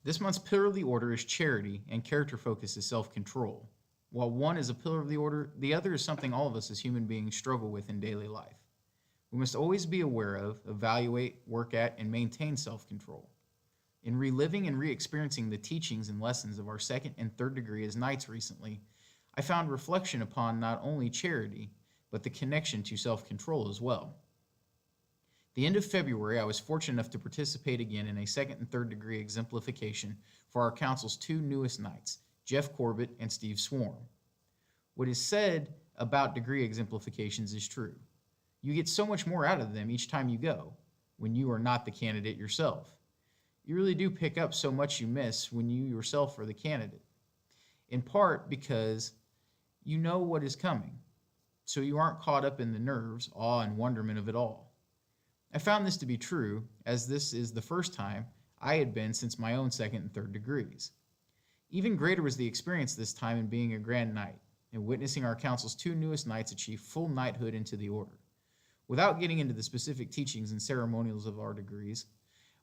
This month's pillar of the order is charity, and character focus is self-control. While one is a pillar of the order, the other is something all of us as human beings struggle with in daily life. We must always be aware of, evaluate, work at, and maintain self-control. In reliving and re-experiencing the teachings and lessons of our second and third degree as knights recently, I found reflection upon not only charity, but the connection to self-control as well. The end of February, I was fortunate enough to participate again in a second and third degree exemplification for our council's two newest knights, Jeff Corbett and Steve Swarm. What is said about degree exemplifications is true. You get so much more out of them each time you go, when you are not the candidate yourself. You really do pick up so much you miss when you yourself are the candidate. In part because you know what is coming, so you aren't caught up in the nerves, awe, and wonderment of it all. I found this to be true, as this is the first time I had been since my own second and third degrees. Even greater was the experience this time in being a Grand Knight and witnessing our council's two newest knights achieve full knighthood into the order. Without getting into the specific teachings and ceremonials of our degrees,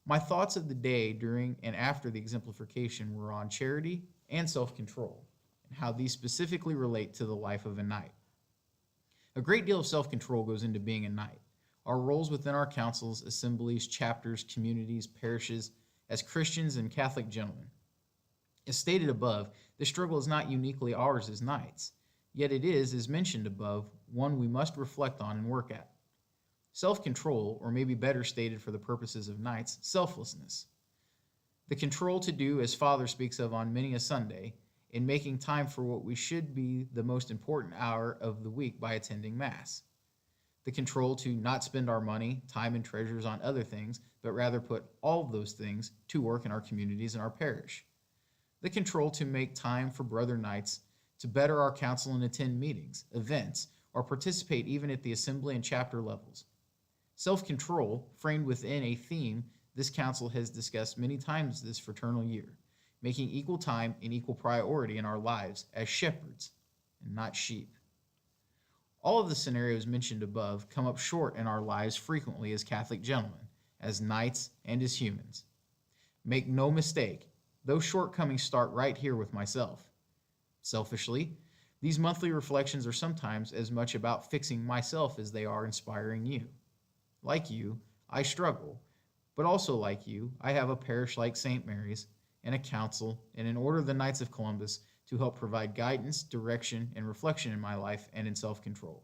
my thoughts of the day during and after the exemplification were on charity and self-control, and how these specifically relate to the life of a knight. A great deal of self-control goes into being a knight. Our roles within our councils, assemblies, chapters, communities, parishes, as Christians and Catholic gentlemen. As stated above, this struggle is not uniquely ours as knights, yet it is, as mentioned above, one we must reflect on and work at. Self-control, or maybe better stated for the purposes of knights, selflessness. The control to do as Father speaks of on many a Sunday, in making time for what we should be the most important hour of the week by attending Mass. The control to not spend our money, time, and treasures on other things, but rather put all of those things to work in our communities and our parish. The control to make time for brother knights, to better our council and attend meetings, events, or participate even at the assembly and chapter levels. Self-control, framed within a theme this council has discussed many times this fraternal year, making equal time and equal priority in our lives as shepherds and not sheep. All of the scenarios mentioned above come up short in our lives frequently as Catholic gentlemen, as knights, and as humans. Make no mistake, those shortcomings start right here with myself. Selfishly, these monthly reflections are sometimes as much about fixing myself as they are inspiring you. Like you, I struggle, but also like you, I have a parish like St. Mary's, and a council, and an order of the Knights of Columbus to help provide guidance, direction, and reflection in my life and in self-control.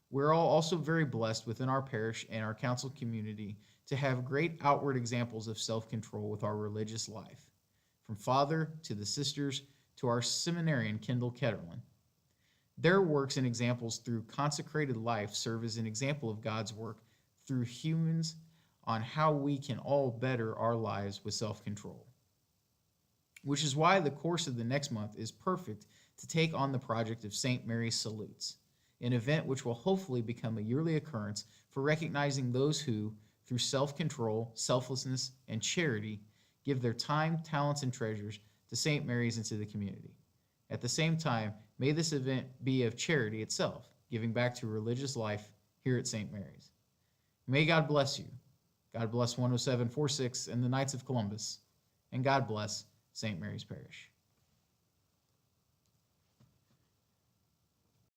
We're all also very blessed within our parish and our council community to have great outward examples of self-control with our religious life, from Father to the sisters to our seminarian Kendall Ketterlin. Their works and examples through consecrated life serve as an example of God's work through humans on how we can all better our lives with self-control. Which is why the course of the next month is perfect to take on the project of St. Mary's Salutes, an event which will hopefully become a yearly occurrence for recognizing those who, through self-control, selflessness, and charity, give their time, talents, and treasures to St. Mary's and to the community. At the same time, may this event be of charity itself, giving back to religious life here at St. Mary's. May God bless you. God bless 10746 and the Knights of Columbus, and God bless St. Mary's Parish.